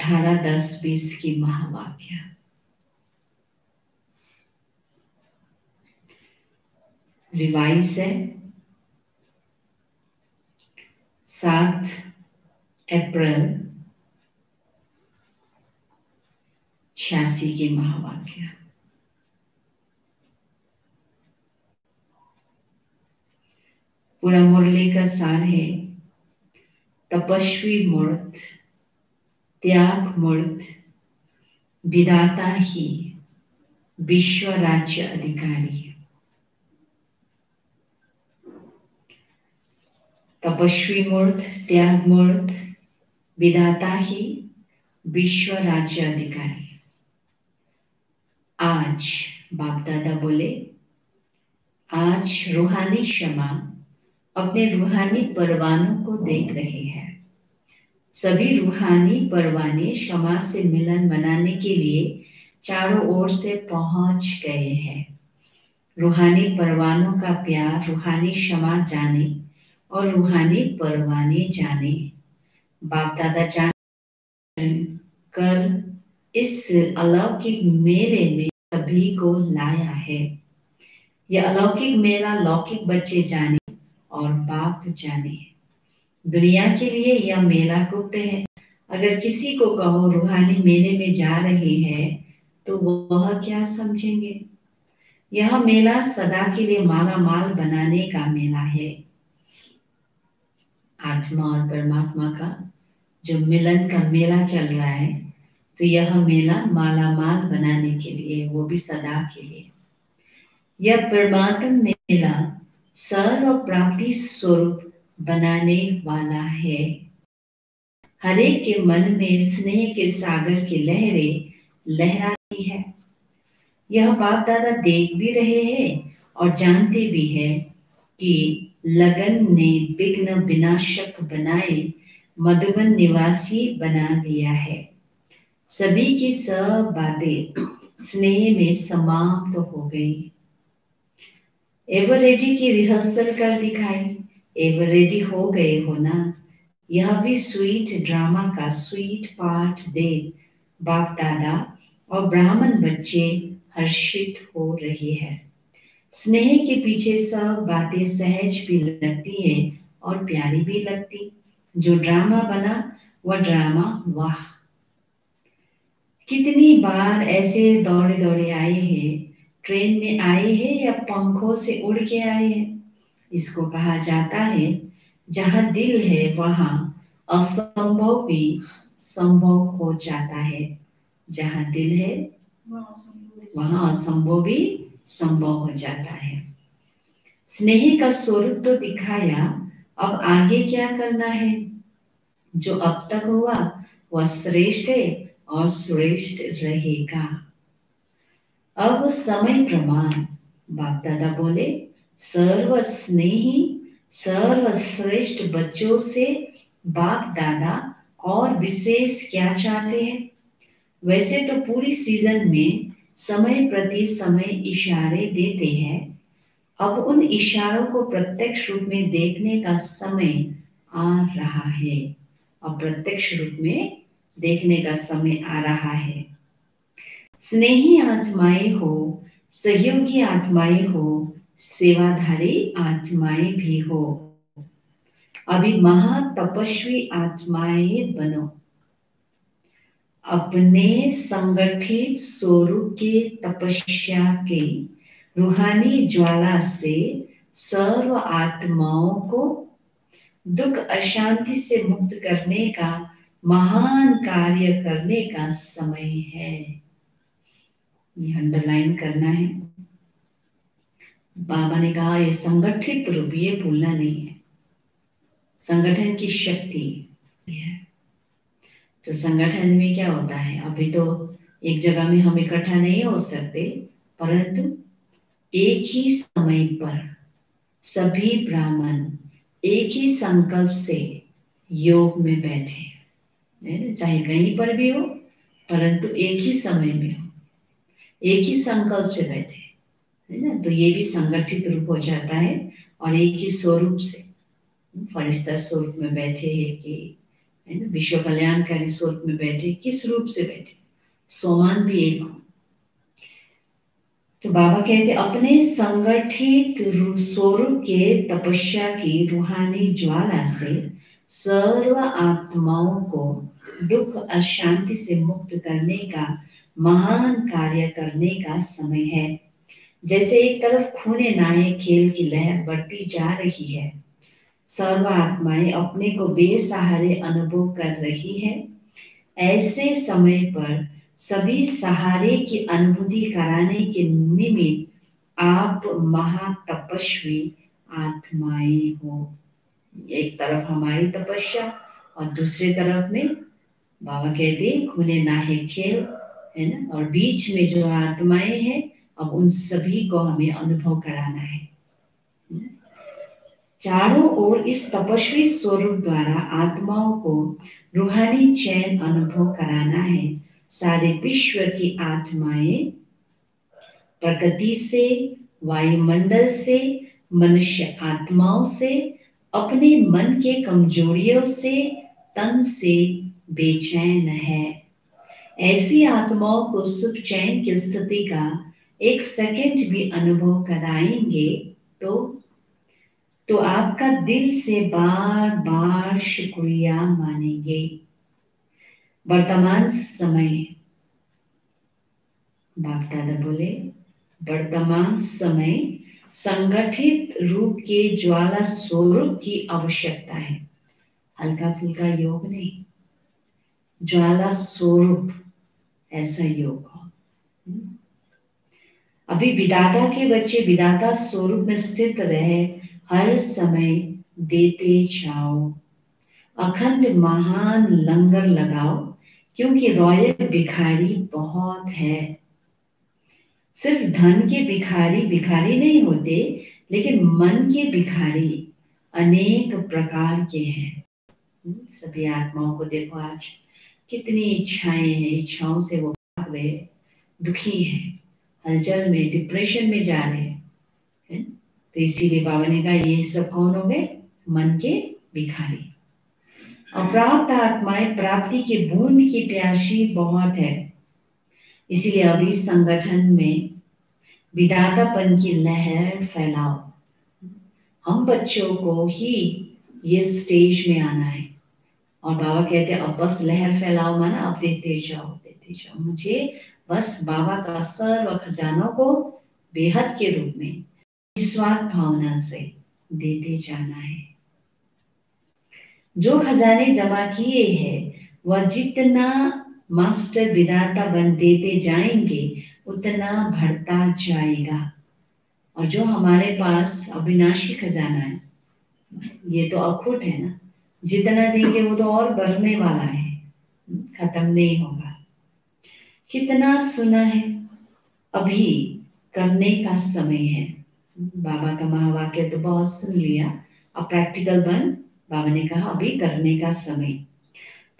18-10-20 की महावाक्य। रिवाइज है 7 अप्रैल 86 की महावाक्य। पूरा मुरली का सार है, तपस्वी मूर्त, त्याग मूर्त, विधाता ही विश्व राज्य अधिकारी। तपस्वी मूर्त, त्याग मूर्त, विधाता ही विश्व राज्य अधिकारी। आज बाप दादा बोले, आज रूहानी क्षमा अपने रूहानी परवानों को देख रहे हैं। सभी रूहानी परवाने क्षमा से मिलन मनाने के लिए चारों ओर से पहुंच गए हैं। रूहानी परवानों का प्यार रूहानी क्षमा जाने और रूहानी परवाने जाने। बाप दादा जान कर इस अलौकिक मेले में सभी को लाया है। यह अलौकिक मेला लौकिक बच्चे जाने और बाप जाने। दुनिया के लिए यह मेला गुप्त है। अगर किसी को कहो रूहानी मेले में जा रहे हैं तो वह क्या समझेंगे? यह मेला सदा के लिए माला माल बनाने का मेला है। आत्मा और परमात्मा का जो मिलन का मेला चल रहा है, तो यह मेला माला माल बनाने के लिए, वो भी सदा के लिए। यह परमात्मा मेला सर्व प्राप्ति स्वरूप बनाने वाला है। हरेक के मन में स्नेह के सागर की लहरें लहरा रही है। यह बाप दादा देख भी रहे हैं और जानते भी हैं कि लगन ने विघ्न विनाशक बनाए मधुबन निवासी बना दिया है। सभी की सब बातें स्नेह में समाप्त हो गई। एवर रेडी की रिहर्सल कर दिखाई। एवर रेडी हो गए हो ना? यह भी स्वीट ड्रामा का स्वीट पार्ट दे बाप दादा और ब्राह्मण बच्चे हर्षित हो रही है। स्नेह के पीछे सब बातें सहज भी लगती है और प्यारी भी लगती। जो ड्रामा बना वह ड्रामा वाह! कितनी बार ऐसे दौड़े दौड़े आए हैं, ट्रेन में आए हैं या पंखों से उड़ के आए हैं। इसको कहा जाता है, जहां दिल है वहां असंभव भी संभव हो जाता है। जहां दिल है वहां असंभव भी संभव हो जाता है। स्नेह का स्वरूप तो दिखाया, अब आगे क्या करना है? जो अब तक हुआ वह श्रेष्ठ है और श्रेष्ठ रहेगा। अब समय प्रमाण। बाप दादा बोले, सर्व स्नेही सर्वश्रेष्ठ बच्चों से बाप दादा और विशेष क्या चाहते हैं? वैसे तो पूरी सीजन में समय प्रति समय इशारे देते हैं। अब उन इशारों को प्रत्यक्ष रूप में देखने का समय आ रहा है। अब प्रत्यक्ष रूप में देखने का समय आ रहा है। स्नेही आत्माएं हो, सहयोगी आत्माएं हो, सेवाधारी आत्माएं भी हो। अभी महातपस्वी आत्माएं बनो। अपने संगठित स्वरूप के तपस्या के रूहानी ज्वाला से सर्व आत्माओं को दुख अशांति से मुक्त करने का महान कार्य करने का समय है। ये अंडरलाइन करना है। बाबा ने कहा ये संगठित रूप, ये भूलना नहीं है। संगठन की शक्ति है। तो संगठन में क्या होता है? अभी तो एक जगह में हम इकट्ठा नहीं हो सकते, परंतु एक ही समय पर सभी ब्राह्मण एक ही संकल्प से योग में बैठे, चाहे कहीं पर भी हो, परंतु एक ही समय में हो, एक ही संकल्प से बैठे, है ना? तो ये भी संगठित रूप हो जाता है और एक ही स्वरूप से फरिश्ता स्वरूप में बैठे हैं कि है ना, विश्व कल्याणकारी स्वरूप में बैठे, किस रूप से बैठे, सोमान भी एक हो। तो बाबा कहते अपने संगठित स्वरूप के तपस्या की रूहानी ज्वाला से सर्व आत्माओं को दुख अशांति से मुक्त करने का महान कार्य करने का समय है। जैसे एक तरफ खूने नाये खेल की लहर बढ़ती जा रही है, सर्व आत्माएं अपने को बेसहारे अनुभव कर रही है, ऐसे समय पर सभी सहारे की अनुभूति कराने के निमित्त आप महातपस्वी आत्माएं हो। एक तरफ हमारी तपस्या और दूसरे तरफ में बाबा कहते खूने नाहे खेल, है ना, और बीच में जो आत्माएं हैं, अब उन सभी को हमें अनुभव कराना है। चारों ओर इस तपस्वी स्वरूप द्वारा आत्माओं को रूहानी चैन अनुभव कराना है। सारे विश्व की आत्माएं प्रकृति से, वायुमंडल से, मनुष्य आत्माओं से, अपने मन के कमजोरियों से, तन से बेचैन है। ऐसी आत्माओं को सुख चैन की स्थिति का एक सेकंड भी अनुभव कराएंगे तो आपका दिल से बार बार शुक्रिया मानेंगे। वर्तमान समय, बाप दादा बोले, वर्तमान समय संगठित रूप के ज्वाला स्वरूप की आवश्यकता है। हल्का फुल्का योग नहीं, ज्वाला स्वरूप ऐसा योग हो। अभी विधाता के बच्चे विधाता स्वरूप में स्थित रहे, हर समय देते जाओ, अखंड महान लंगर लगाओ, क्योंकि रॉयल भिखारी बहुत है। सिर्फ धन के भिखारी भिखारी नहीं होते, लेकिन मन के भिखारी अनेक प्रकार के हैं। सभी आत्माओं को देखो, आज कितनी इच्छाएं हैं, इच्छाओं से वो भाग रहे, दुखी हैं, हलचल में, डिप्रेशन में जा रहे हैं। तो इसीलिए बाबा ने कहा ये सब कौन हो गए? मन के भिखारी। अप्राप्त आत्माएं प्राप्ति के बूंद की प्यासी बहुत है। इसीलिए अभी संगठन में विधातापन की लहर फैलाओ। हम बच्चों को ही ये स्टेज में आना है, और बाबा कहते हैं अब बस लहर फैलाओ, माना अब देते जाओ देते जाओ। मुझे बस बाबा का सर्व खजानों को बेहद के रूप में निस्वार्थ भावना से देते जाना है। जो खजाने जमा किए हैं वह जितना मास्टर विधाता बन देते जाएंगे उतना बढ़ता जाएगा। और जो हमारे पास अविनाशी खजाना है, ये तो अखुट है ना, जितना देंगे वो तो और बढ़ने वाला है, खत्म नहीं होगा। कितना सुना है, अभी करने का समय है। बाबा का महावाक्य तो बहुत सुन लिया, अब प्रैक्टिकल बन। बाबा ने कहा अभी करने का समय।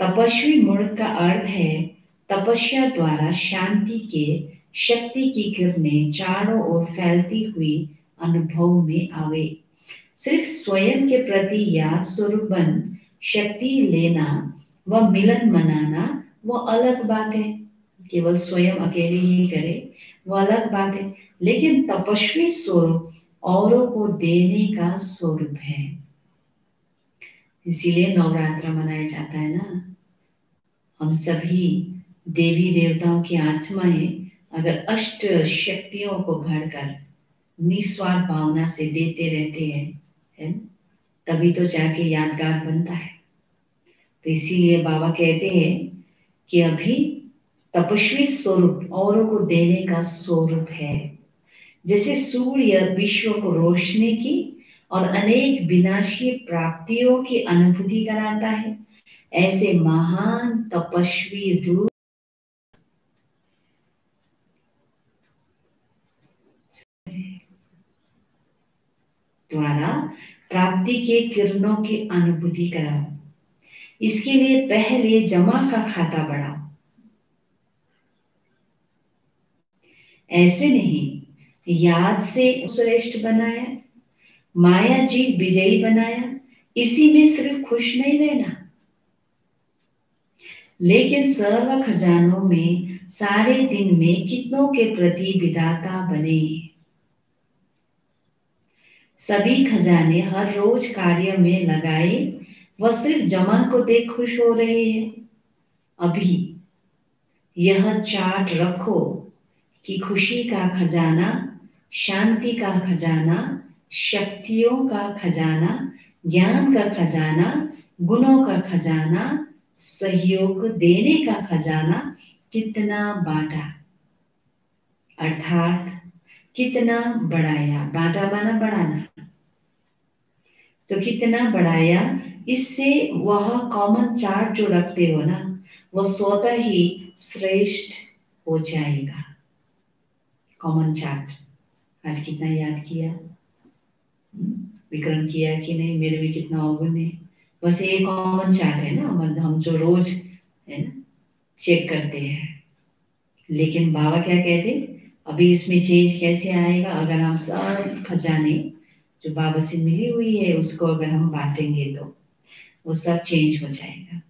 तपस्वी मूर्त का अर्थ है तपस्या द्वारा शांति के शक्ति की किरणें चारों ओर फैलती हुई अनुभव में आवे। सिर्फ स्वयं के प्रति याद स्वरूप बन शक्ति लेना व मिलन मनाना वो अलग बात है। केवल स्वयं अकेले ही करे वो अलग बात है, लेकिन तपस्वी स्वरूप औरों को देने का स्वरूप है। इसीलिए नवरात्र मनाया जाता है ना। हम सभी देवी देवताओं की आत्माएं अगर अष्ट शक्तियों को भरकर निस्वार्थ भावना से देते रहते हैं, है ना, तभी तो जाके यादगार बनता है। तो इसीलिए बाबा कहते हैं कि अभी तपस्वी स्वरूप औरों को देने का स्वरूप है। जैसे सूर्य विश्व को रोशनी की और अनेक विनाशी प्राप्तियों की अनुभूति कराता है, ऐसे महान तपस्वी रूप द्वारा प्राप्ति के किरणों की अनुभूति कराओ। इसके लिए पहले जमा का खाता बढ़ाओ। ऐसे नहीं, याद से श्रेष्ठ बनाया, माया जीत विजयी बनाया, इसी में सिर्फ खुश नहीं रहना। लेकिन सर्व खजानों में सारे दिन में कितनों के प्रति विधाता बने। सभी खजाने हर रोज कार्य में लगाए, वह सिर्फ जमा को देख खुश हो रहे हैं। अभी यह चार्ट रखो कि खुशी का खजाना, शांति का खजाना, शक्तियों का खजाना, ज्ञान का खजाना, गुणों का खजाना, सहयोग देने का खजाना कितना बांटा, अर्थात कितना बढ़ाया। बांटा माना बढ़ाना, तो कितना बढ़ाया। इससे वह कॉमन चार्ट जो रखते हो ना, वह स्वतः ही श्रेष्ठ हो जाएगा। कॉमन चार्ट आज कितना याद किया, विक्रम किया कि नहीं, मेरे भी कितना अवगुण है। बस ये कॉमन चार्ट है ना, मतलब हम जो रोज है ना चेक करते हैं। लेकिन बाबा क्या कहते, अभी इसमें चेंज कैसे आएगा, अगर हम सब खजाने जो बाबा से मिली हुई है उसको अगर हम बांटेंगे तो वो सब चेंज हो जाएगा।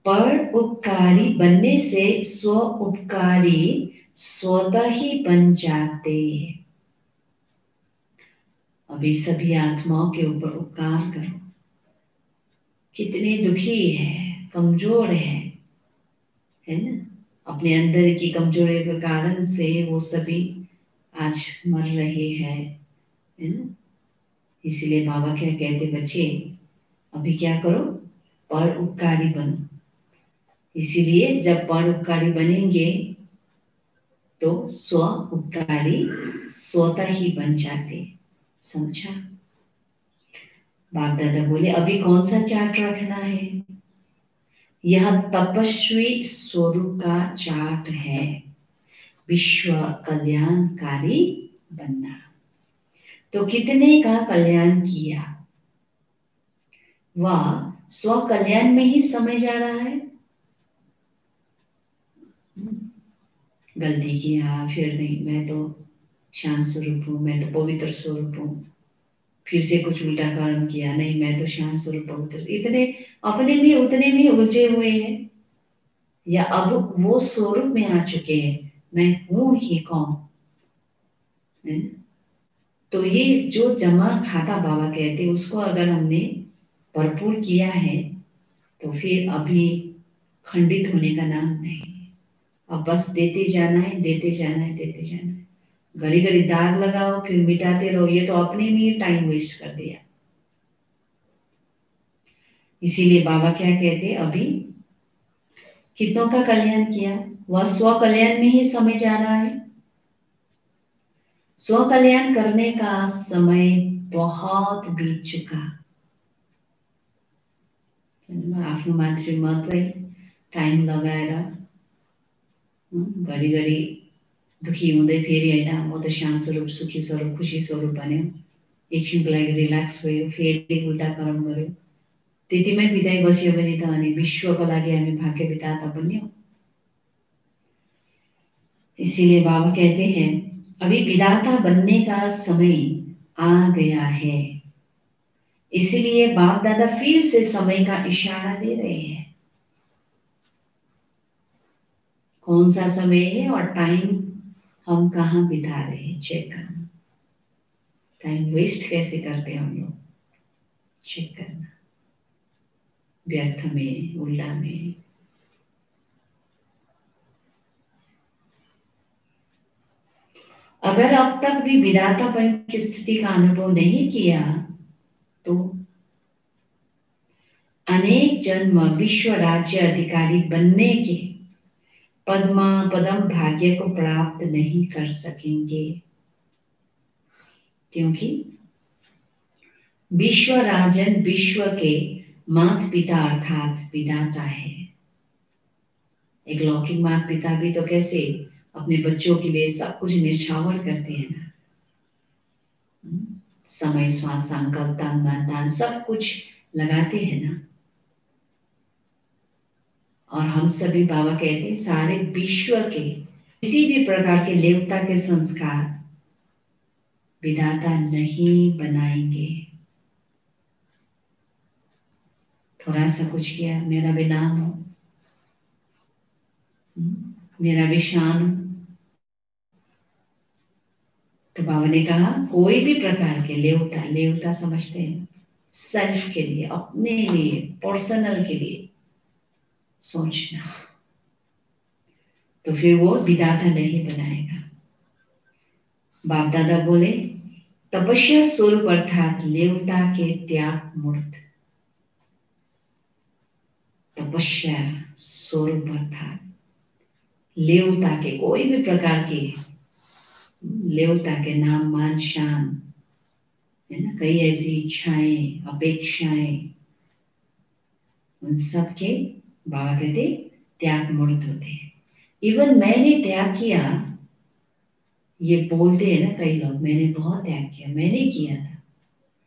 पर उपकारी बनने से स्व उपकारी स्वतः ही बन जाते। अभी सभी आत्माओं के ऊपर उपकार करो। कितने दुखी है, कमजोर है ना, अपने अंदर की कमजोरी के कारण से वो सभी आज मर रहे हैं, है ना। इसलिए बाबा क्या कहते, बच्चे अभी क्या करो, पर उपकारी बनो। इसीलिए जब पर उपकारी बनेंगे तो स्व उपकारी स्वतः ही बन जाते। समझा। बाप दादा बोले अभी कौन सा चार्ट रखना है, यह तपस्वी स्वरूप का चार्ट है, विश्व कल्याणकारी बनना। तो कितने का कल्याण किया, वह स्व कल्याण में ही समय जा रहा है। गलती किया, फिर नहीं, मैं तो शांत स्वरूप हूँ, मैं तो पवित्र स्वरूप हूँ, फिर से कुछ उल्टा कर्म किया, नहीं मैं तो शांत स्वरूप पवित्र, इतने अपने में उतने में उलझे हुए हैं, या अब वो स्वरूप में आ चुके हैं, मैं हूं ही कौन, है ना। तो ये जो जमा खाता बाबा कहते उसको अगर हमने भरपूर किया है तो फिर अभी खंडित होने का नाम नहीं। अब बस देते जाना है, देते जाना है, देते जाना है। घड़ी घड़ी दाग लगाओ फिर मिटाते रहो, ये तो अपने में ही टाइम वेस्ट कर दिया। इसीलिए बाबा क्या कहते, अभी कितनों का कल्याण किया, वह स्व कल्याण में ही समय जा रहा है। स्व कल्याण करने का समय बहुत बीत चुका। आफ्नो मात्र मात्रै टाइम लगाएर घरिघरि दुखी हुँदै फेरि होइन म त शान्त स्वरूप सुखी स्वरूप खुसी स्वरूप भन्यो, एकछिनको लागि रिल्याक्स भयो, फेरि उल्टा कर्म गर्यो, त्यतिमै बिताइ बस्यो भने त अनि विश्वको लागि हामी भाग्य विधाता बन्यौं। इसीलिए बाबा कहते हैं अभी विधाता बनने का समय आ गया है। इसीलिए बाप दादा फिर से समय का इशारा दे रहे हैं। कौन सा समय है और टाइम हम कहाँ बिता रहे हैं, चेक करना। टाइम वेस्ट कैसे करते हैं हम लोग, चेक करना, व्यर्थ में, उल्टा में। अगर अब तक भी विधातापन की स्थिति का अनुभव नहीं किया तो अनेक जन्म विश्व राज्य अधिकारी बनने के पद्म भाग्य को प्राप्त नहीं कर सकेंगे, क्योंकि विश्व राजन विश्व के माता पिता अर्थात विधाता है। एक लौकिक माता पिता भी तो कैसे अपने बच्चों के लिए सब कुछ निछावर करते हैं ना, समय श्वास संकल्प तन मन धन सब कुछ लगाते हैं ना। और हम सभी बाबा कहते हैं सारे विश्व के किसी भी प्रकार के देवता के संस्कार विधाता नहीं बनाएंगे। थोड़ा सा कुछ किया, मेरा भी नाम हो, मेरा विषाणु। तो बाबा ने कहा कोई भी प्रकार के लेवता, लेवता समझते हैं सेल्फ के लिए, अपने लिए, पर्सनल के लिए सोचना, तो फिर वो विधाता नहीं बनाएगा। बाप दादा बोले तपस्या स्वरूप अर्थात लेवता के त्याग मूर्त। तपस्या स्वरूप अर्थात लेवता के कोई भी प्रकार की, लेवता के नाम मान शान है ना, कई ऐसी इच्छाएं अपेक्षाएं, उन सब के बाबा कहते त्याग मूर्त होते हैं। इवन मैंने त्याग किया, ये बोलते हैं ना कई लोग, मैंने बहुत त्याग किया, मैंने किया था,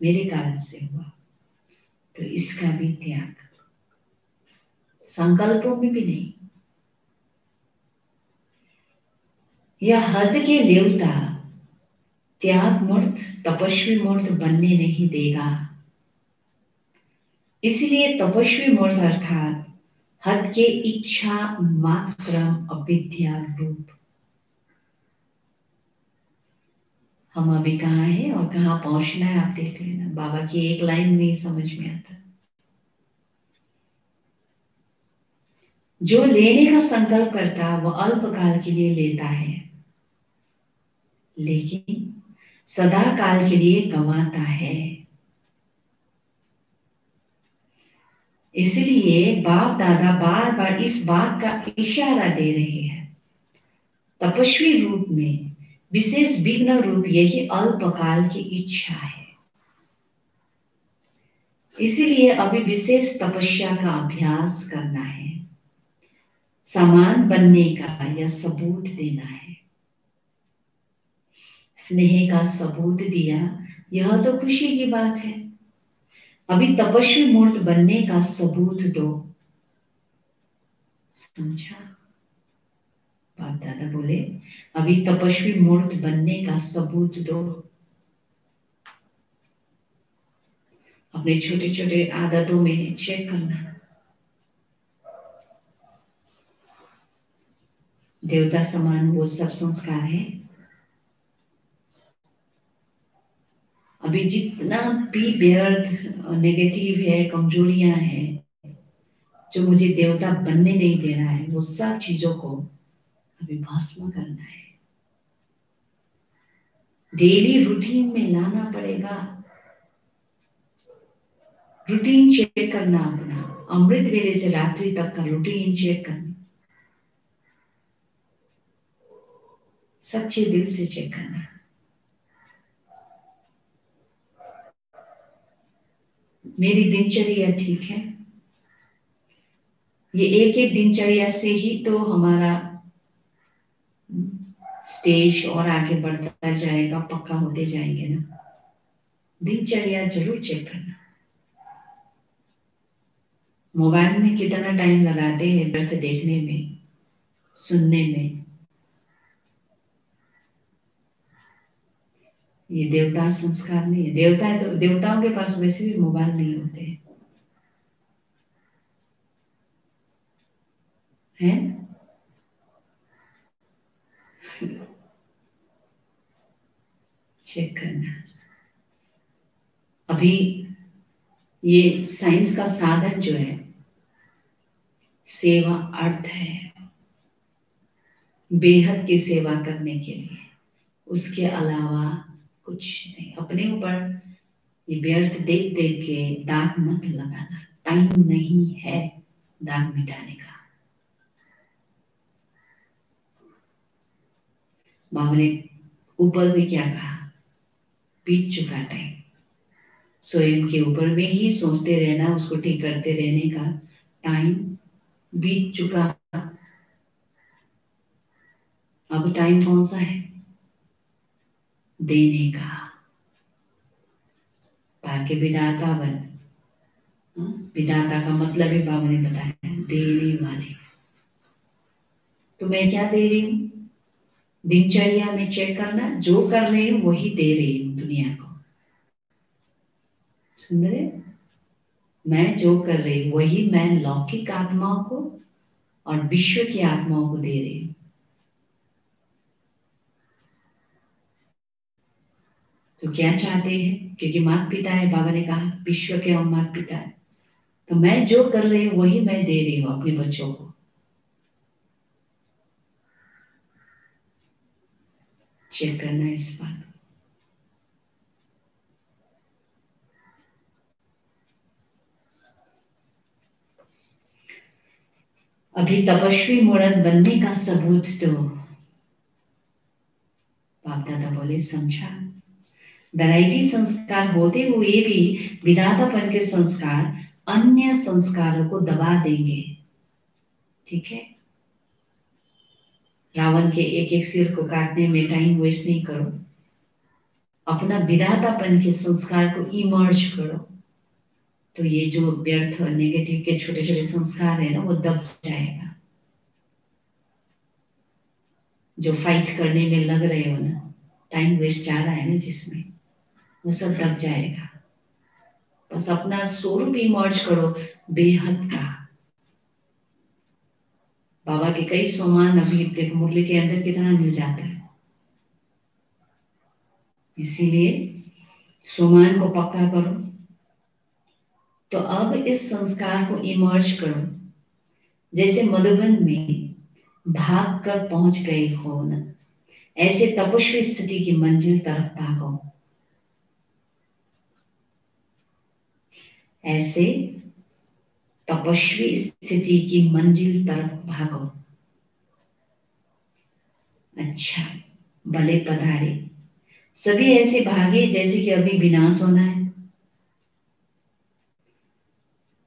मेरे कारण से हुआ, तो इसका भी त्याग, संकल्पों में भी नहीं। यह हद के लेवता त्याग मूर्त तपस्वी मूर्त बनने नहीं देगा। इसलिए तपस्वी मूर्त अर्थात हद के इच्छा मात्र अविद्या रूप। हम अभी कहाँ हैं और कहाँ पहुंचना है आप देख लेना, बाबा की एक लाइन में ही समझ में आता। जो लेने का संकल्प करता है वह अल्पकाल के लिए लेता है, लेकिन सदा काल के लिए कमाता है। इसलिए बाप दादा बार बार इस बात का इशारा दे रहे हैं, तपस्वी रूप में विशेष विघ्न रूप यही अल्पकाल की इच्छा है। इसीलिए अभी विशेष तपस्या का अभ्यास करना है, समान बनने का यह सबूत देना है। स्नेह का सबूत दिया, यह तो खुशी की बात है। अभी तपस्वी मूर्त बनने का सबूत दो। समझा? बाप दादा बोले अभी तपस्वी मूर्त बनने का सबूत दो। अपने छोटे छोटे आदतों में चेक करना, देवता समान वो सब संस्कार है। अभी जितना भी व्यर्थ नेगेटिव है, कमजोरियां हैं जो मुझे देवता बनने नहीं दे रहा है, वो सब चीजों को अभी भस्म करना है। डेली रूटीन में लाना पड़ेगा। रूटीन चेक करना अपना, अमृत वेले से रात्रि तक का रूटीन चेक करना, सच्चे दिल से चेक करना। मेरी दिनचर्या ठीक है? ये एक एक दिनचर्या से ही तो हमारा स्टेज और आगे बढ़ता जाएगा, पक्का होते जाएंगे ना। दिनचर्या जरूर चेक करना। मोबाइल में कितना टाइम लगाते हैं व्यर्थ देखने में, सुनने में। ये देवता संस्कार नहीं है। देवता है तो देवताओं के पास वैसे भी मोबाइल नहीं होते हैं। चेक करना। अभी ये साइंस का साधन जो है सेवा अर्थ है, बेहद की सेवा करने के लिए, उसके अलावा कुछ नहीं। अपने ऊपर ये व्यर्थ देख देख के दाग मत लगाना, टाइम नहीं है दाग मिटाने का। बाबा ने ऊपर में क्या कहा, बीत चुका टाइम। स्वयं के ऊपर में ही सोचते रहना, उसको ठीक करते रहने का टाइम बीत चुका। अब टाइम कौन सा है? देने का। ताकि विधाता बन। विधाता का मतलब ही बाबा ने बताया, देने वाले। तो मैं क्या दे रही हूं? दिनचर्या में चेक करना, जो कर रही हूं वही दे रही हूं दुनिया को। सुन रहे? मैं जो कर रही हूं वही मैं लौकिक आत्माओं को और विश्व की आत्माओं को दे रही हूं। तो क्या चाहते हैं? क्योंकि माता पिता है, बाबा ने कहा विश्व के हम माता पिता है, तो मैं जो कर रही हूं वही मैं दे रही हूं अपने बच्चों को। चेक करना इस बात। अभी तपस्वी मूर्त बनने का सबूत तो बाप दादा बोले समझा। वैरायटी संस्कार होते हुए भी विधातापन के संस्कार अन्य संस्कारों को दबा देंगे। ठीक है, रावण के एक एक सिर को काटने में टाइम वेस्ट नहीं करो, अपना विधातापन के संस्कार को इमर्ज करो, तो ये जो व्यर्थ नेगेटिव के छोटे छोटे संस्कार है ना, वो दब जाएगा। जो फाइट करने में लग रहे हो ना, टाइम वेस्ट जा रहा है ना जिसमें, वो सब दब जाएगा। बस अपना स्वरूप इमर्ज करो बेहद का। बाबा के कई सोमान अभी मुरली के अंदर कितना मिल जाता है, इसीलिए सोमान को पक्का करो। तो अब इस संस्कार को इमर्ज करो, जैसे मधुबन में भाग कर पहुंच गए हो ना, ऐसे तपस्वी स्थिति की मंजिल तरफ भागो। ऐसे तपस्वी स्थिति की मंजिल तरफ भागो। अच्छा, भले पधारे। सभी ऐसे भागे जैसे कि अभी विनाश होना है।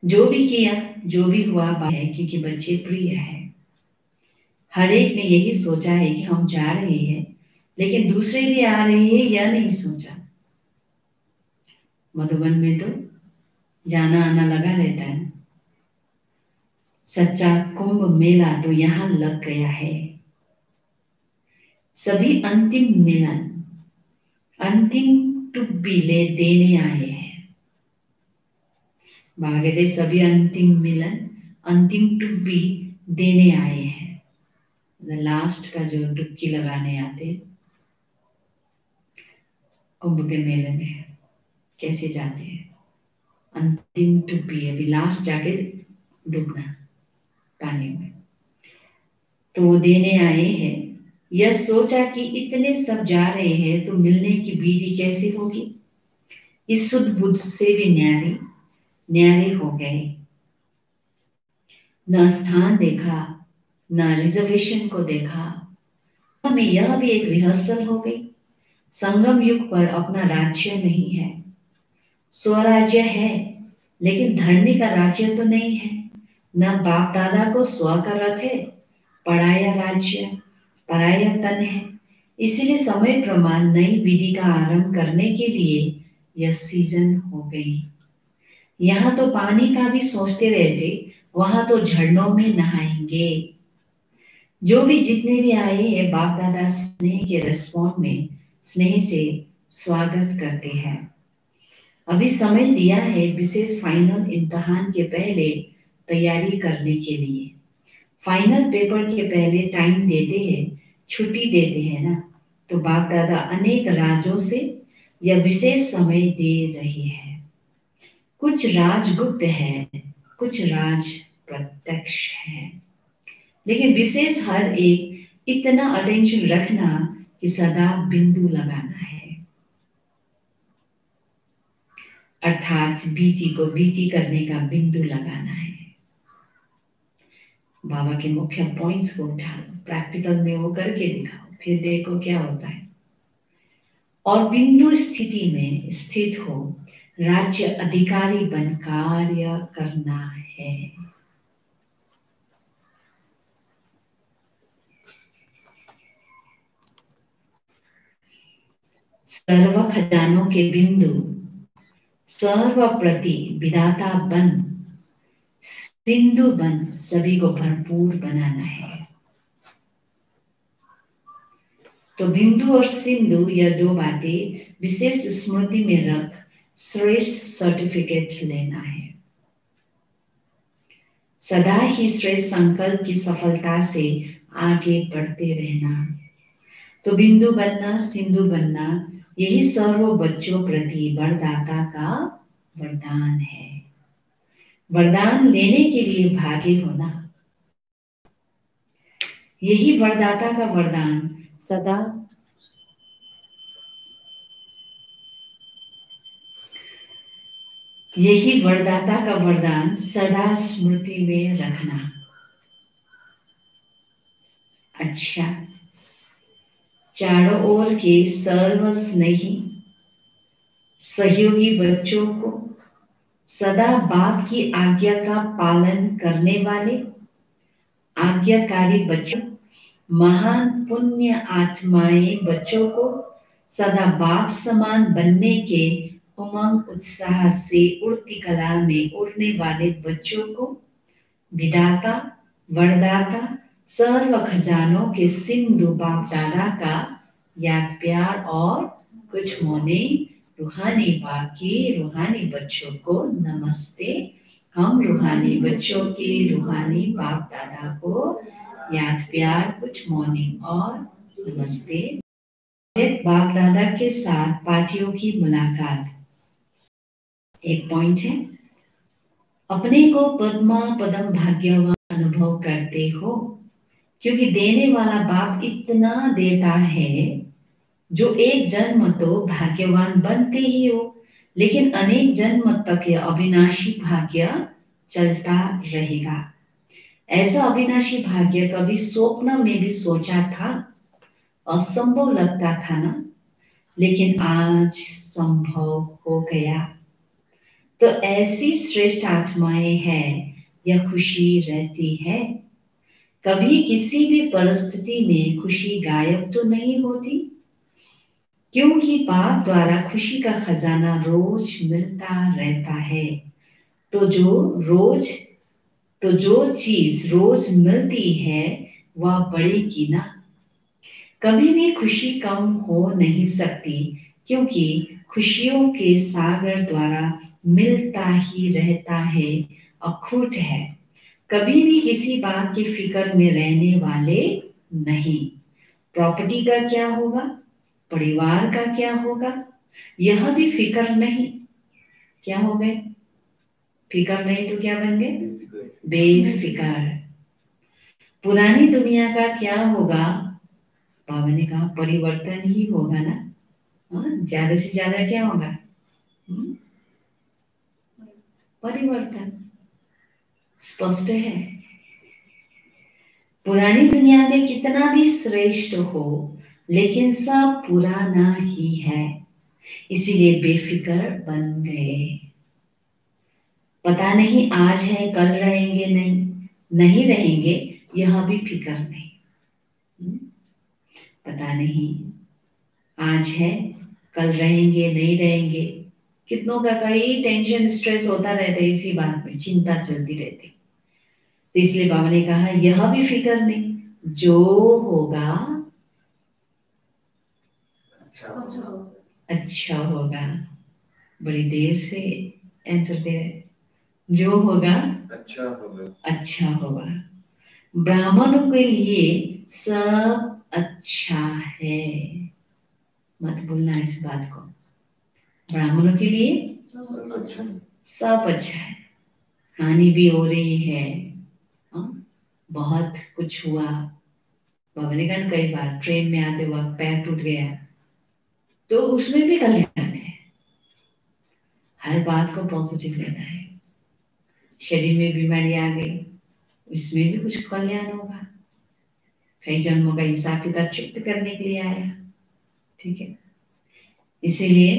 जो भी किया, जो भी हुआ है, क्योंकि बच्चे प्रिय है। हर एक ने यही सोचा है कि हम जा रहे हैं, लेकिन दूसरे भी आ रहे हैं या नहीं सोचा। मधुबन में तो जाना आना लगा रहता है। सच्चा कुंभ मेला तो यहां लग गया है। सभी अंतिम मिलन, अंतिम टुब्बी ले देने आए हैं। बाबा कहते सभी अंतिम मिलन, अंतिम टुब्बी देने आए हैं। लास्ट का जो डुबकी लगाने आते कुंभ के मेले में, कैसे जाते हैं, अंतिम टुब्बी, अभी लास्ट जाके डूबना पानी में, तो वो देने आए हैं। यह सोचा कि इतने सब जा रहे हैं तो मिलने की विधि कैसे होगी। इस शुद्ध बुद्ध से भी न्यारे हो गए। न स्थान देखा, न रिजर्वेशन को देखा। हमें यह भी एक रिहर्सल हो गई। संगम युग पर अपना राज्य नहीं है, स्वराज्य है, लेकिन धरनी का राज्य तो नहीं है। न बाप दादा को स्व का रथ है, पराया राज्य, पराया तन है। इसलिए समय प्रमाण नई विधि का आरंभ करने के लिए यह सीजन हो गई। यहाँ तो पानी का भी सोचते रहते, वहां तो झरनों में नहाएंगे। जो भी जितने भी आए हैं, बाप दादा स्नेह के रिस्पॉन्ड में स्नेह से स्वागत करते हैं। अभी समय दिया है विशेष फाइनल इम्तहान के पहले तैयारी करने के लिए। फाइनल पेपर के पहले टाइम देते हैं, छुट्टी देते हैं ना, तो बाप दादा अनेक राज्यों से यह विशेष समय दे रहे हैं। कुछ राज गुप्त है, कुछ राज प्रत्यक्ष है, लेकिन विशेष हर एक इतना अटेंशन रखना कि सदा बिंदु लगाना है, अर्थात बीटी को बीटी करने का बिंदु लगाना है। बाबा के मुख्य पॉइंट्स को उठा लो, प्रैक्टिकल में वो करके दिखाओ, फिर देखो क्या होता है। और बिंदु स्थिति में स्थित हो राज्य अधिकारी बन कार्य करना है। सर्व खजानों के बिंदु, सर्व प्रति विधाता बन, सिंधु बन सभी को भरपूर बनाना है। तो बिंदु और सिंधु, यह दो बातें विशेष स्मृति में रख श्रेष्ठ सर्टिफिकेट लेना है। सदा ही श्रेष्ठ संकल्प की सफलता से आगे बढ़ते रहना। तो बिंदु बनना, सिंधु बनना, यही सर्व बच्चों प्रति वरदाता का वरदान है। वरदान लेने के लिए भागी होना, यही वरदाता का वरदान सदा यही वरदाता का वरदान सदा स्मृति में रखना। अच्छा, चारों ओर के सर्व स्नेही सहयोगी बच्चों को, सदा बाप की आज्ञा का पालन करने वाले आज्ञाकारी बच्चों, महान पुण्य आत्माएं बच्चों को, सदा बाप समान बनने के उमंग उत्साह से उड़ती कला में उड़ने वाले बच्चों को, विधाता वरदाता सर्व खजानों के सिंधु बाप दादा का याद प्यार और कुछ मोने रूहानी बाप के रूहानी बच्चों को नमस्ते। हम रूहानी बच्चों के रूहानी बाप दादा को याद प्यार कुछ मॉर्निंग और नमस्ते। बाप दादा के साथ पार्टियों की मुलाकात। एक पॉइंट है, अपने को पद्मा पदम भाग्यवान अनुभव करते हो, क्योंकि देने वाला बाप इतना देता है जो एक जन्म तो भाग्यवान बनते ही हो, लेकिन अनेक जन्म तक यह अविनाशी भाग्य चलता रहेगा। ऐसा अविनाशी भाग्य कभी स्वप्न में भी सोचा था? असंभव लगता था ना, लेकिन आज संभव हो गया। तो ऐसी श्रेष्ठ आत्माएं हैं, यह खुशी रहती है। कभी किसी भी परिस्थिति में खुशी गायब तो नहीं होती, क्योंकि बाप द्वारा खुशी का खजाना रोज मिलता रहता है। तो जो चीज रोज मिलती है वह बढ़ेगी ना। कभी भी खुशी कम हो नहीं सकती, क्योंकि खुशियों के सागर द्वारा मिलता ही रहता है, अखूट है। कभी भी किसी बात की फिक्र में रहने वाले नहीं। प्रॉपर्टी का क्या होगा, परिवार का क्या होगा, यह भी फिक्र नहीं। क्या हो गए? फिक्र नहीं तो क्या बन गए? बेफिक्र। पुरानी दुनिया का क्या होगा? बाबा ने कहा परिवर्तन ही होगा ना। ज्यादा से ज्यादा क्या होगा? परिवर्तन। स्पष्ट है। पुरानी दुनिया में कितना भी श्रेष्ठ हो, लेकिन सब पुराना ही है, इसीलिए बेफिक्र बन गए। पता नहीं आज है कल रहेंगे नहीं रहेंगे, यह भी फिक्र नहीं। पता नहीं आज है कल रहेंगे नहीं रहेंगे। कितनों का कई टेंशन स्ट्रेस होता रहता है, इसी बात में चिंता चलती रहती। तो इसलिए बाबा ने कहा यह भी फिक्र नहीं, जो होगा अच्छा होगा। बड़ी देर से आंसर दे रहे। जो होगा अच्छा होगा। ब्राह्मणों के लिए सब अच्छा है। मत भूलना इस बात को। ब्राह्मणों के लिए सब अच्छा है। हानि भी हो रही है, बहुत कुछ हुआ। बाबा ने कहा कई बार ट्रेन में आते वक्त पैर टूट गया, तो उसमें भी कल्याण है। हर बात को पॉजिटिव लेना है। शरीर में बीमारी आ गई, इसमें भी कुछ कल्याण होगा। कई जन्मों का हिसाब किताब चुक्त करने के लिए आया, ठीक है। इसीलिए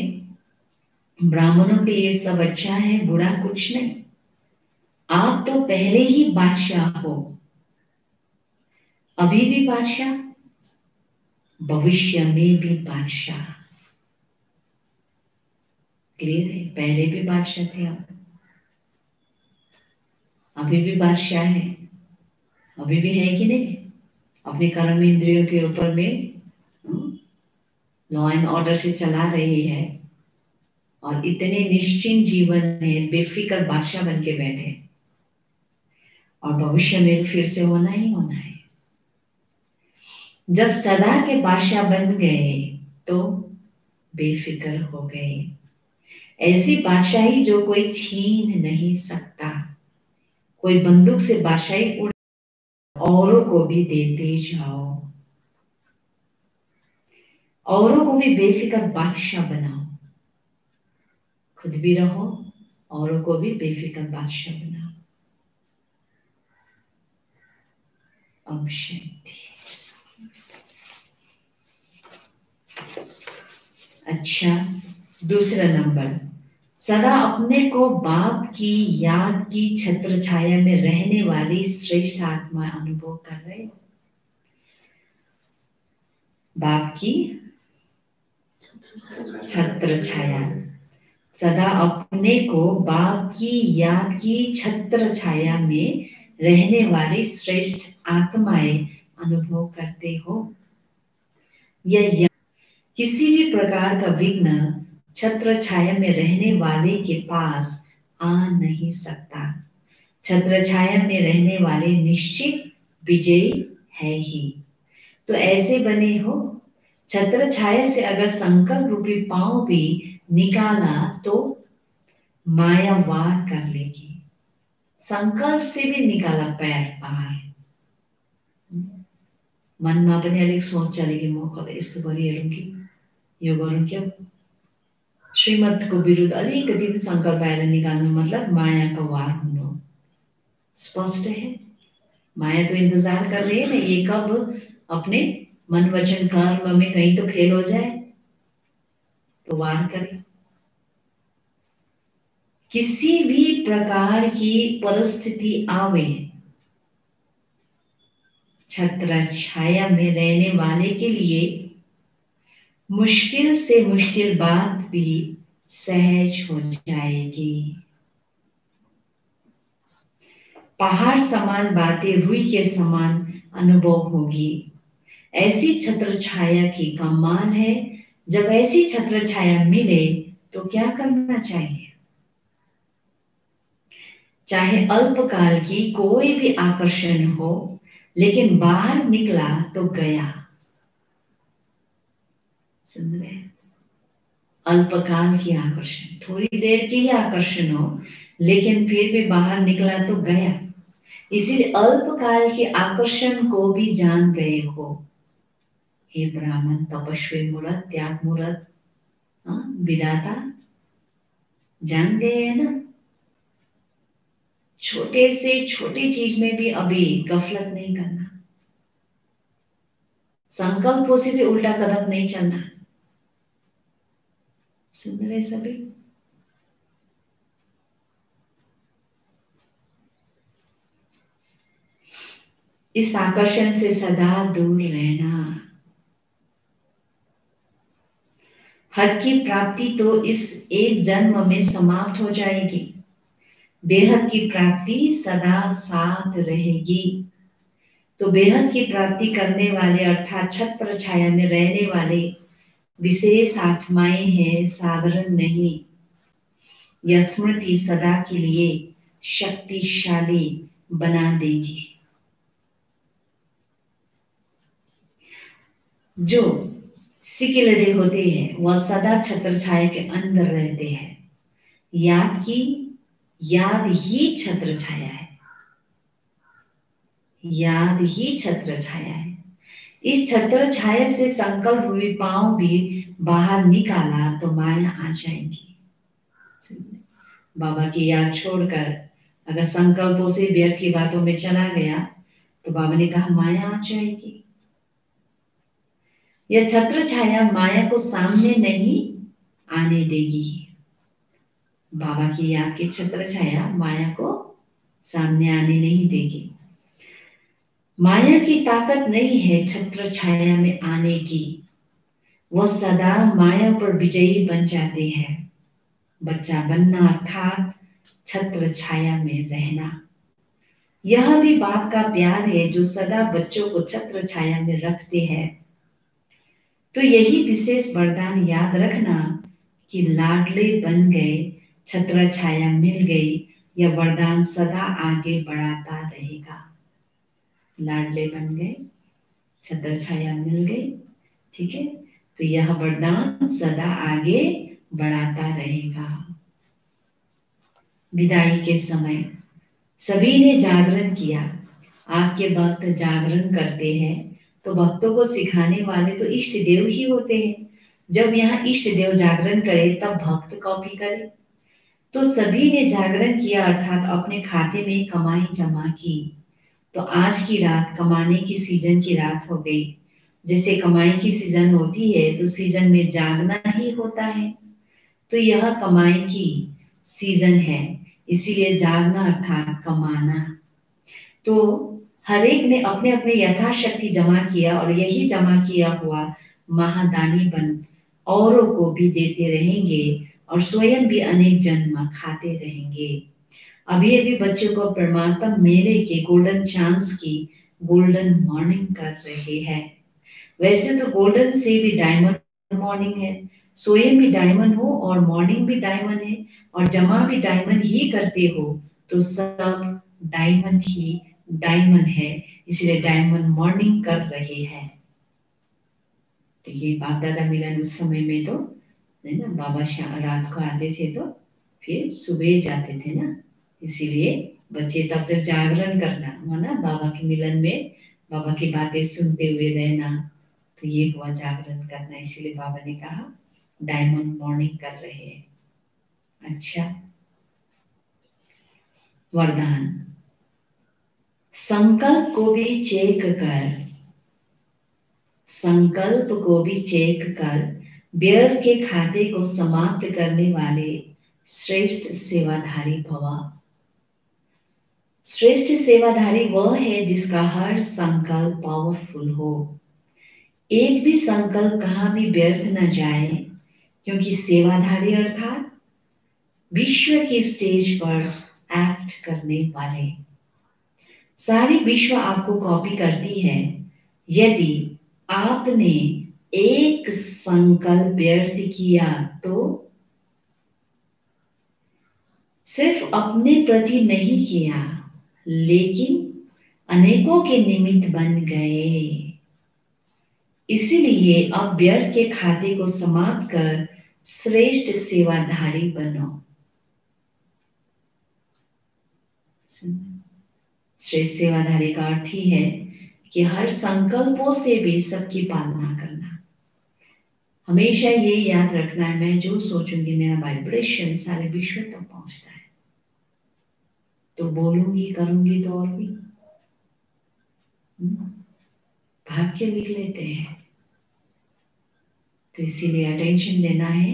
ब्राह्मणों के लिए सब अच्छा है, बुरा कुछ नहीं। आप तो पहले ही बादशाह हो, अभी भी बादशाह, भविष्य में भी बादशाह। क्लियर है? पहले भी बादशाह थे, आप अभी भी बादशाह है। अभी भी है कि नहीं? अपने कर्म इंद्रियों के ऊपर में लॉ एंड ऑर्डर से चला रही है, और इतने निश्चिंत जीवन है, बेफिक्र बादशाह बन के बैठे। और भविष्य में फिर से होना ही होना है। जब सदा के बादशाह बन गए तो बेफिक्र हो गए। ऐसी बादशाही जो कोई छीन नहीं सकता। कोई बंदूक से बादशाही उड़, औरों को भी देते जाओ, औरों को भी बेफिक्र बादशाह बनाओ, खुद भी रहो, औरों को भी बेफिक्र बादशाह बनाओ। अब शांति। अच्छा, दूसरा नंबर, सदा अपने को बाप की याद की छत्र छाया में रहने वाली श्रेष्ठ आत्मा अनुभव कर रहे हो। बाप की छत्र छाया, सदा अपने को बाप की याद की छत्र छाया में रहने वाली श्रेष्ठ आत्माएं अनुभव करते हो। यह किसी भी प्रकार का विघ्न छत्र छाया में रहने वाले के पास आ नहीं सकता। छत्र छाया में रहने वाले निश्चित विजयी है ही। तो ऐसे बने हो, छत्र छाया से अगर संकल्प रूपी पांव भी निकाला तो माया वार कर लेगी। संकल्प से भी निकाला पैर बाहर, मनमा पनि अलिक सोच चलेगी, म कतै यस्तो गरिहेरौँ कि यो गरौँ क्या। श्रीमतको विरुद्ध अलिकति भी संकल्प आएर निकाल्नु मतलब माया का वार हुनु स्पष्ट है। माया तो इंतजार कर रही है ना, ये कब अपने मन वचन कर्म में कहीं तो फेल हो जाए तो वार करे। किसी भी प्रकार की परिस्थिति आवे, छत्र छाया में रहने वाले के लिए मुश्किल से मुश्किल बात भी सहज हो जाएगी। पहाड़ समान बातें रुई के समान अनुभव होगी। ऐसी छत्र छाया की कमाल है। जब ऐसी छत्र छाया मिले तो क्या करना चाहिए? चाहे अल्पकाल की कोई भी आकर्षण हो, लेकिन बाहर निकला तो गया। सुन रहे? अल्पकाल की आकर्षण, थोड़ी देर की ही आकर्षण हो, लेकिन फिर भी बाहर निकला तो गया। इसीलिए अल्पकाल के आकर्षण को भी जान गए हो। हे ब्राह्मण, तपस्वी मूर्त, त्याग मूर्त, विधाता, जान गए है ना। छोटे से छोटी चीज में भी अभी गफलत नहीं करना, संकल्पों से भी उल्टा कदम नहीं चलना। सुन रहे सभी? इस आकर्षण से सदा दूर रहना। हद की प्राप्ति तो इस एक जन्म में समाप्त हो जाएगी। बेहद की प्राप्ति सदा साथ रहेगी। तो बेहद की प्राप्ति करने वाले अर्थात छत्र छाया में रहने वाले विशेष आत्माएं हैं, साधारण नहीं। यह स्मृति सदा के लिए शक्तिशाली बना देगी। जो सिकिलदे होते हैं वह सदा छत्र छाया के अंदर रहते हैं। याद ही छत्र छाया है। याद ही छत्र छाया है। इस छत्र छाया से संकल्प रूपी पांव भी बाहर निकाला तो माया आ जाएगी। बाबा की याद छोड़कर अगर संकल्पों से व्यर्थ की बातों में चला गया तो बाबा ने कहा माया आ जाएगी। यह छत्र छाया माया को सामने नहीं आने देगी। बाबा की याद की छत्र छाया माया को सामने आने नहीं देगी। माया की ताकत नहीं है छत्र छाया में आने की। वह सदा माया पर विजयी बन जाते हैं। बच्चा बनना अर्थात छत्र छाया में रहना। यह भी बाप का प्यार है जो सदा बच्चों को छत्र छाया में रखते हैं। तो यही विशेष वरदान याद रखना कि लाडले बन गए, छत्र छाया मिल गई। यह वरदान सदा आगे बढ़ाता रहेगा। लाडले बन गए, छत्र छाया मिल गई, ठीक है। तो यह वरदान सदा आगे बढ़ाता रहेगा। विदाई के समय सभी ने जागरण किया। आपके भक्त जागरण करते हैं तो भक्तों को सिखाने वाले तो इष्ट देव ही होते हैं। जब यहाँ इष्ट देव जागरण करे तब भक्त कॉपी करे। तो सभी ने जागरण किया अर्थात अपने खाते में कमाई जमा की। तो आज की रात कमाने की सीजन की रात हो गई। जैसे कमाई की सीजन होती है तो सीजन में जागना ही होता है। तो यह कमाई की सीजन है, इसीलिए जागना अर्थात कमाना। तो हर एक ने अपने अपने यथाशक्ति जमा किया और यही जमा किया हुआ महादानी बन औरों को भी देते रहेंगे और स्वयं भी अनेक जन्म खाते रहेंगे। अभी अभी बच्चों को परमात्मा मेले के गोल्डन चांस की गोल्डन मॉर्निंग कर रहे हैं। वैसे तो गोल्डन से भी डायमंड मॉर्निंग है, स्वयं भी डायमंड हो और मॉर्निंग भी डायमंड है और जमा भी डायमंड ही करते हो तो सब डायमंड ही डायमंड है, इसलिए डायमंड मॉर्निंग कर रहे हैं। तो ये बाप दादा मिलन उस समय में तो है ना, बाबा रात को आते थे तो फिर सुबह जाते थे ना, इसीलिए बच्चे तब तक जागरण करना है ना, बाबा के मिलन में बाबा की बातें सुनते हुए रहना। तो ये हुआ जागरण करना, इसीलिए बाबा ने कहा डायमंड मॉर्निंग कर रहे हैं। अच्छा, वरदान। संकल्प को भी चेक कर, संकल्प को भी चेक कर व्यर्थ के खाते को समाप्त करने वाले श्रेष्ठ सेवाधारी भव। श्रेष्ठ सेवाधारी वह है जिसका हर संकल्प पावरफुल हो। एक भी संकल्प कहां भी व्यर्थ न जाए, क्योंकि सेवाधारी अर्थात विश्व की स्टेज पर एक्ट करने वाले। सारी विश्व आपको कॉपी करती है। यदि आपने एक संकल्प व्यर्थ किया तो सिर्फ अपने प्रति नहीं किया, लेकिन अनेकों के निमित्त बन गए। इसीलिए अब व्यर्थ के खाते को समाप्त कर श्रेष्ठ सेवाधारी बनो। श्रेष्ठ सेवाधारी का अर्थ ही है कि हर संकल्पों से भी सबकी पालना करना। हमेशा ये याद रखना है, मैं जो सोचूंगी मेरा वाइब्रेशन सारे विश्व तक पहुंचता है। तो बोलूंगी करूंगी तो और भी भाग्य लिख लेते हैं। तो इसीलिए अटेंशन देना है।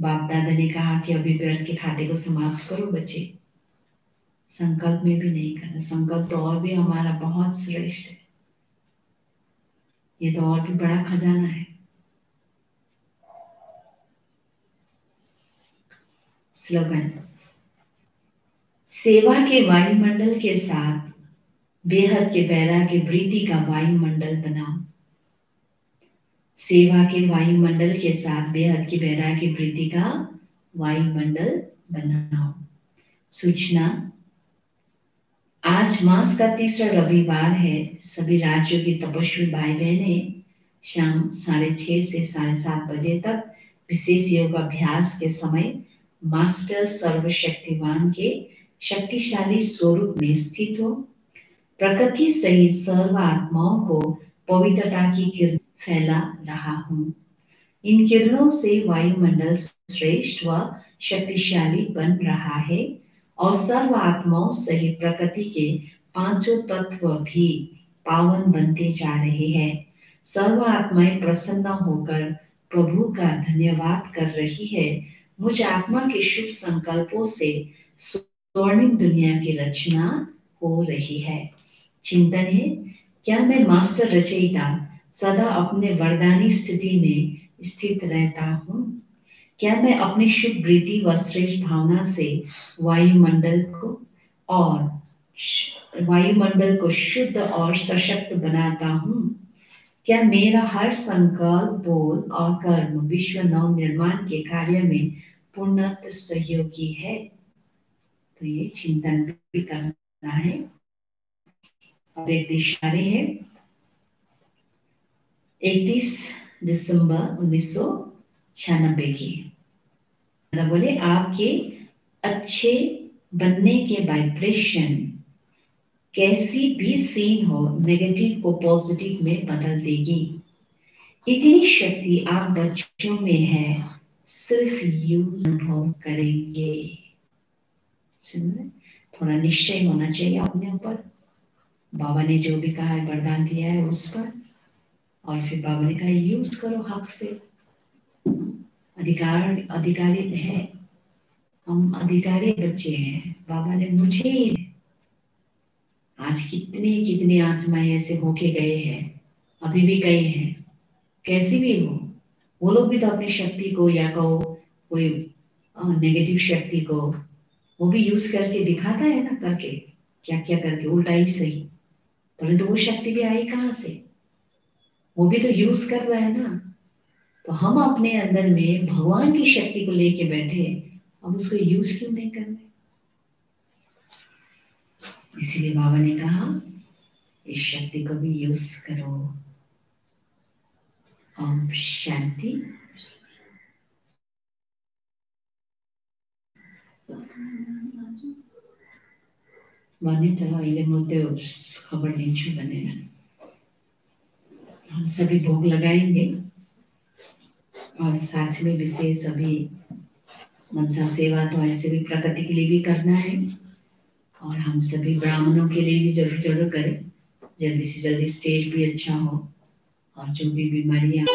बाप दादा ने कहा कि अभी व्यर्थ के खाते को समाप्त करो बच्चे, संकल्प में भी नहीं करना। संकल्प तो और भी हमारा बहुत श्रेष्ठ है, ये तो और भी बड़ा खजाना है। स्लोगन। सेवा के वायुमंडल के साथ बेहद के वैराग्य वृत्ति का वायुमंडल बनाओ। सेवा के वायुमंडल के साथ बेहद के वैराग्य वृत्ति का वायुमंडल बनाओ। सूचना। आज मास का तीसरा रविवार है। सभी राज्यों की तपस्वी भाई बहने शाम 6:30 से 7:30 बजे तक विशेष योग अभ्यास के समय मास्टर सर्वशक्तिवान के शक्तिशाली स्वरूप में स्थित हो। प्रकृति सहित सर्व आत्माओं को पवित्रता की किरण फैला रहा हूं। इन किरणों से वायुमंडल श्रेष्ठ व शक्तिशाली बन रहा है और सर्व आत्माओं सहित प्रकृति के पांचों तत्व भी पावन बनते जा रहे हैं। सर्व आत्माएं प्रसन्न होकर प्रभु का धन्यवाद कर रही है। मुझ आत्मा के शुभ संकल्पों से स्वर्णिम दुनिया की रचना हो रही है। चिंतन है, क्या मैं मास्टर रचयिता सदा अपने वरदानी स्थिति में स्थित रहता हूँ? क्या मैं अपनी शुभ वृत्ति व श्रेष्ठ भावना से वायुमंडल को शुद्ध और सशक्त बनाता हूँ? क्या मेरा हर संकल्प, बोल और कर्म विश्व नव निर्माण के कार्य में पूर्णतः सहयोगी है? तो ये चिंतन भी करना है। अब एक दिशारे है 31 दिसंबर 1996 की। बोले आपके अच्छे बनने के वाइब्रेशन कैसी भी सीन हो नेगेटिव को पॉजिटिव में बदल देगी। इतनी शक्ति आप बच्चों में है, सिर्फ यू अनुभव करेंगे। थोड़ा निश्चय होना चाहिए अपने ऊपर। बाबा ने जो भी कहा है वरदान दिया है उस पर, और फिर बाबा ने कहा यूज करो हक से। अधिकारी है, हम अधिकारी बच्चे हैं। बाबा ने मुझे ही, आज कितने कितने आत्माएं ऐसे होके गए हैं, अभी भी गए हैं, कैसी भी हो, वो लोग भी तो अपनी शक्ति को या कहो कोई नेगेटिव शक्ति को वो भी यूज करके दिखाता है ना, करके क्या क्या करके, उल्टा ही सही। परंतु वो शक्ति भी आई कहाँ से? वो भी तो यूज कर रहा है ना। तो हम अपने अंदर में भगवान की शक्ति को लेके बैठे, अब उसको यूज क्यों नहीं कर रहे? इसीलिए बाबा ने कहा इस शक्ति को भी यूज करो। ओम शांति। भने त अहिले म त्यो खबर दिन्छु भनेर हम सभी भोग लगाएंगे, और साथ में विशेष अभी मनसा सेवा तो ऐसे भी प्रकृति के लिए भी करना है, और हम सभी ब्राह्मणों के लिए भी जरूर जरूर करें, जल्दी से जल्दी स्टेज भी अच्छा हो, और जो भी बीमारियां